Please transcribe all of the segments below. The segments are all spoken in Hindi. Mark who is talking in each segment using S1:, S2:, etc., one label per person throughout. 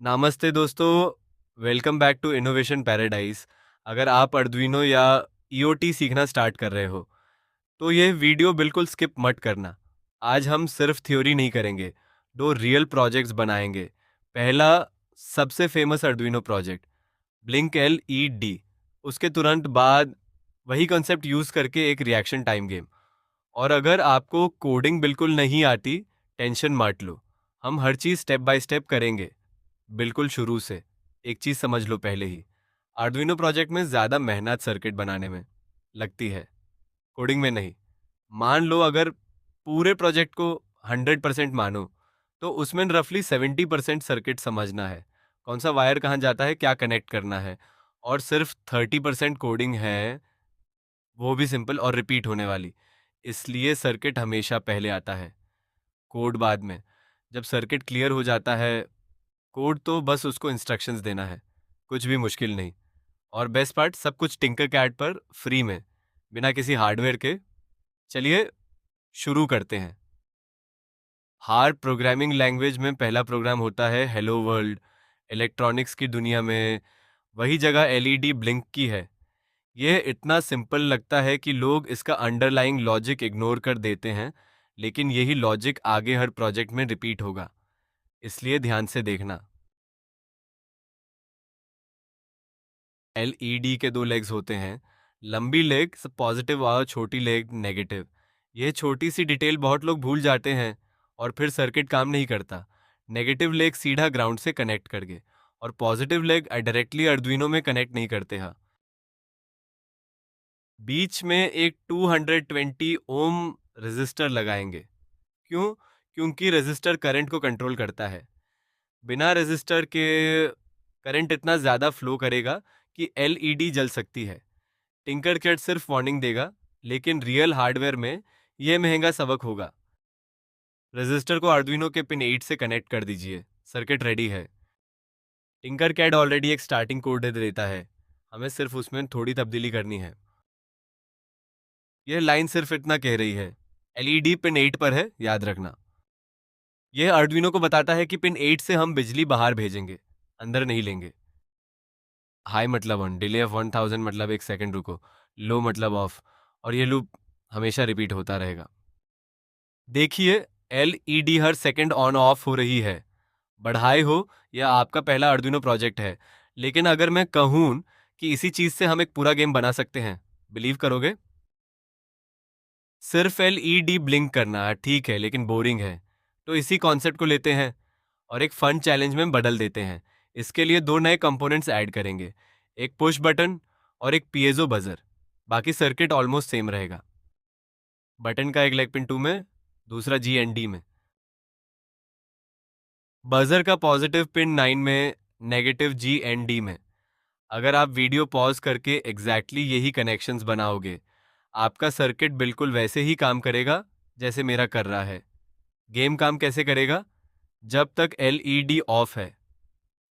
S1: नमस्ते दोस्तों, welcome back to innovation paradise. अगर आप अर्डुइनो या ईओटी सीखना स्टार्ट कर रहे हो तो ये वीडियो बिल्कुल स्किप मत करना। आज हम सिर्फ थ्योरी नहीं करेंगे, दो रियल प्रोजेक्ट्स बनाएंगे। पहला, सबसे famous Arduino project blink LED। उसके तुरंत बाद वही कॉन्सेप्ट यूज़ करके एक रिएक्शन टाइम गेम। और अगर आपको कोडिंग बिल्कुल नहीं आती, टेंशन मत लो, हम हर चीज़ स्टेप बाय स्टेप करेंगे। बिल्कुल शुरू से। एक चीज़ समझ लो पहले ही, आर्डुइनो प्रोजेक्ट में ज़्यादा मेहनत सर्किट बनाने में लगती है, कोडिंग में नहीं। मान लो अगर पूरे प्रोजेक्ट को 100% मानो तो उसमें रफली 70% सर्किट समझना है, कौन सा वायर कहाँ जाता है, क्या कनेक्ट करना है। और सिर्फ 30% कोडिंग है, वो भी सिंपल और रिपीट होने वाली। इसलिए सर्किट हमेशा पहले आता है, कोड बाद में। जब सर्किट क्लियर हो जाता है, कोड तो बस उसको इंस्ट्रक्शंस देना है, कुछ भी मुश्किल नहीं। और बेस्ट पार्ट, सब कुछ टिंकरकैड पर फ्री में, बिना किसी हार्डवेयर के। चलिए शुरू करते हैं। हार्ड प्रोग्रामिंग लैंग्वेज में पहला प्रोग्राम होता है हेलो वर्ल्ड। इलेक्ट्रॉनिक्स की दुनिया में वही जगह LED ब्लिंक की है। यह इतना सिंपल लगता है कि लोग इसका अंडरलाइंग लॉजिक इग्नोर कर देते हैं, लेकिन यही लॉजिक आगे हर प्रोजेक्ट में रिपीट होगा, इसलिए ध्यान से देखना। LED के दो लेग्स होते हैं, लंबी लेग पॉजिटिव और छोटी लेग नेगेटिव। यह छोटी सी डिटेल बहुत लोग भूल जाते हैं और फिर सर्किट काम नहीं करता। नेगेटिव लेग सीधा ग्राउंड से कनेक्ट करके, और पॉजिटिव लेग डायरेक्टली अर्डुइनो में कनेक्ट नहीं करते हैं। बीच में एक 220 ओम रेजिस्टर लगाएंगे। क्यों? क्योंकि रेजिस्टर करंट को कंट्रोल करता है। बिना रेजिस्टर के करंट इतना ज़्यादा फ्लो करेगा कि LED जल सकती है। टिंकरकैड सिर्फ वार्निंग देगा, लेकिन रियल हार्डवेयर में यह महंगा सबक होगा। रेजिस्टर को आर्डुइनो के पिन 8 से कनेक्ट कर दीजिए, सर्किट रेडी है। टिंकरकैड ऑलरेडी एक स्टार्टिंग कोड दे देता है, हमें सिर्फ उसमें थोड़ी तब्दीली करनी है। यह लाइन सिर्फ इतना कह रही है, LED पिन 8 पर है, याद रखना। यह आर्डुइनो को बताता है कि पिन 8 से हम बिजली बाहर भेजेंगे, अंदर नहीं लेंगे। हाई मतलब ऑन, डिले ऑफ 1000 मतलब 1 सेकंड रुको, लो मतलब ऑफ, और ये लूप हमेशा रिपीट होता रहेगा। देखिए, LED her second on off हो रही है। बढ़ाए हो या आपका पहला अर्डुइनो प्रोजेक्ट है, लेकिन अगर मैं कहूँ कि इसी चीज से हम एक पूरा गेम बना सकते हैं, बिलीव करोगे? सिर्फ LED ब्लिंक करना ठीक है, लेकिन बोरिंग है। तो इसी कॉन्सेप्ट को लेते हैं और एक फन चैलेंज में बदल देते हैं। इसके लिए दो नए कंपोनेंट्स ऐड करेंगे, एक पुश बटन और एक पीएजो बजर। बाकी सर्किट ऑलमोस्ट सेम रहेगा। बटन का एक लेग पिन 2 में, दूसरा GND में। बजर का पॉजिटिव पिन 9 में, नेगेटिव GND में। अगर आप वीडियो पॉज करके एग्जैक्टली यही कनेक्शंस बनाओगे, आपका सर्किट बिल्कुल वैसे ही काम करेगा जैसे मेरा कर रहा है। गेम काम कैसे करेगा? जब तक LED ऑफ है,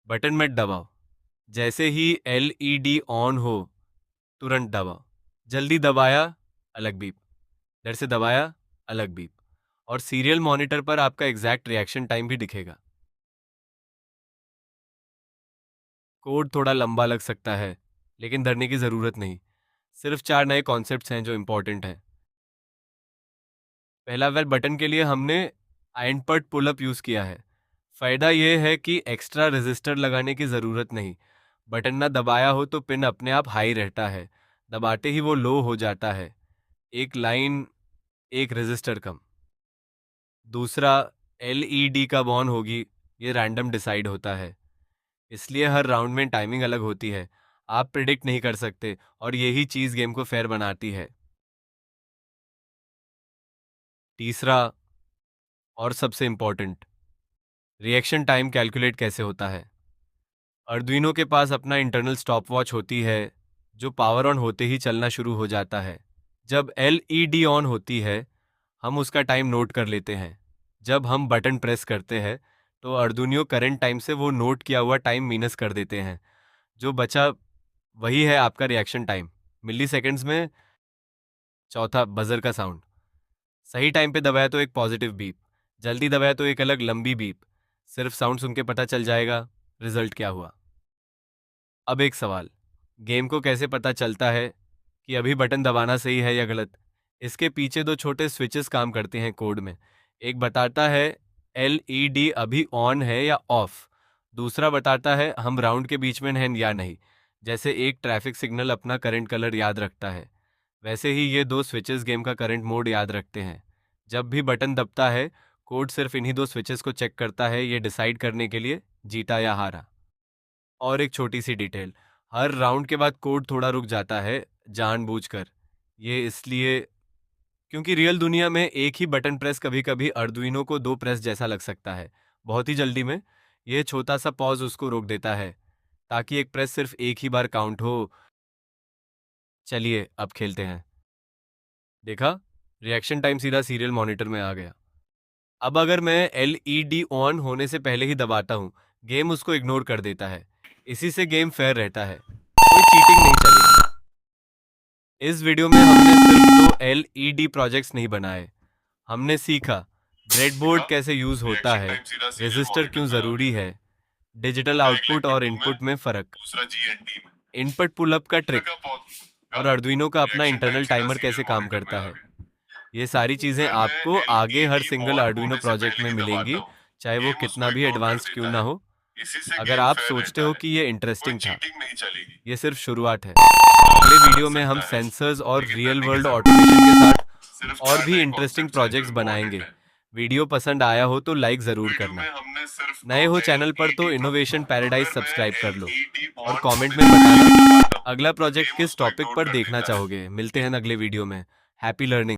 S1: बटन मत दबाओ। जैसे ही LED ऑन हो, तुरंत दबाओ। जल्दी दबाया, अलग बीप। डर से दबाया, अलग बीप। और सीरियल मॉनिटर पर आपका एग्जैक्ट रिएक्शन टाइम भी दिखेगा। कोड थोड़ा लंबा लग सकता है, लेकिन डरने की ज़रूरत नहीं। सिर्फ 4 नए कॉन्सेप्ट्स हैं जो इम्पोर्टेंट हैं। पहला, वेल बटन के लिए हमने आइनपट पुलअप यूज़ किया है। फ़ायदा यह है कि एक्स्ट्रा रेजिस्टर लगाने की ज़रूरत नहीं। बटन ना दबाया हो तो पिन अपने आप हाई रहता है, दबाते ही वो लो हो जाता है। एक लाइन, एक रेजिस्टर कम। दूसरा, LED कब ऑन होगी ये रैंडम डिसाइड होता है, इसलिए हर राउंड में टाइमिंग अलग होती है। आप प्रिडिक्ट नहीं कर सकते, और यही चीज़ गेम को फेयर बनाती है। तीसरा, और सबसे इम्पोर्टेंट, रिएक्शन टाइम कैलकुलेट कैसे होता है। अर्डुइनो के पास अपना इंटरनल स्टॉपवॉच होती है, जो पावर ऑन होते ही चलना शुरू हो जाता है। जब LED ऑन होती है, हम उसका टाइम नोट कर लेते हैं। जब हम बटन प्रेस करते हैं तो अर्डुइनो करंट टाइम से वो नोट किया हुआ टाइम माइनस कर देते हैं। जो बचा वही है आपका रिएक्शन टाइम, मिली सेकेंड्स में। चौथा, बजर का साउंड। सही टाइम पे दबाया तो एक पॉजिटिव बीप, जल्दी दबाया तो एक अलग लंबी बीप। सिर्फ साउंड सुन के पता चल जाएगा रिजल्ट क्या हुआ। अब एक सवाल, गेम को कैसे पता चलता है कि अभी बटन दबाना सही है या गलत। इसके पीछे दो छोटे स्विचेस काम करते हैं कोड में। एक बताता है LED अभी ऑन है या ऑफ, दूसरा बताता है हम राउंड के बीच में हैं या नहीं। जैसे एक ट्रैफिक सिग्नल अपना करंट कलर याद रखता है, वैसे ही ये दो स्विचेस गेम का करंट मोड याद रखते हैं। जब भी बटन दबता है, कोड सिर्फ इन्हीं दो स्विचेस को चेक करता है, ये डिसाइड करने के लिए जीता या हारा। और एक छोटी सी डिटेल, हर राउंड के बाद कोड थोड़ा रुक जाता है जानबूझकर। ये इसलिए क्योंकि रियल दुनिया में एक ही बटन प्रेस कभी कभी अर्डुइनो को दो प्रेस जैसा लग सकता है। बहुत ही जल्दी में ये छोटा सा पॉज उसको रोक देता है ताकि एक प्रेस सिर्फ एक ही बार काउंट हो। चलिए अब खेलते हैं। देखा, रिएक्शन टाइम सीधा सीरियल मॉनिटर में आ गया। अब अगर मैं LED ऑन होने से पहले ही दबाता हूँ, गेम उसको इग्नोर कर देता है। इसी से गेम फेयर रहता है, कोई चीटिंग नहीं चलेगी। इस वीडियो में हमने सिर्फ दो LED प्रोजेक्ट्स नहीं बनाए, हमने सीखा ब्रेडबोर्ड कैसे यूज होता है, रेजिस्टर क्यों जरूरी है, डिजिटल आउटपुट और इनपुट में फर्क, इनपुट पुल अप का ट्रिक, और अर्डुइनो का अपना इंटरनल टाइमर कैसे काम करता है। ये सारी चीजें आपको आगे हर सिंगल अर्डुइनो प्रोजेक्ट में मिलेंगी, चाहे वो कितना भी एडवांस्ड क्यों ना हो। अगर आप सोचते हो कि ये इंटरेस्टिंग था, ये सिर्फ शुरुआत है। अगले वीडियो में हम सेंसर्स और रियल वर्ल्ड ऑटोमेशन के साथ और भी इंटरेस्टिंग प्रोजेक्ट्स बनाएंगे। वीडियो पसंद आया हो तो लाइक जरूर करना, नए हो चैनल पर तो इनोवेशन पैराडाइज सब्सक्राइब कर लो, और कमेंट में बताना अगला प्रोजेक्ट किस टॉपिक पर देखना चाहोगे। मिलते हैं अगले वीडियो में। Happy learning.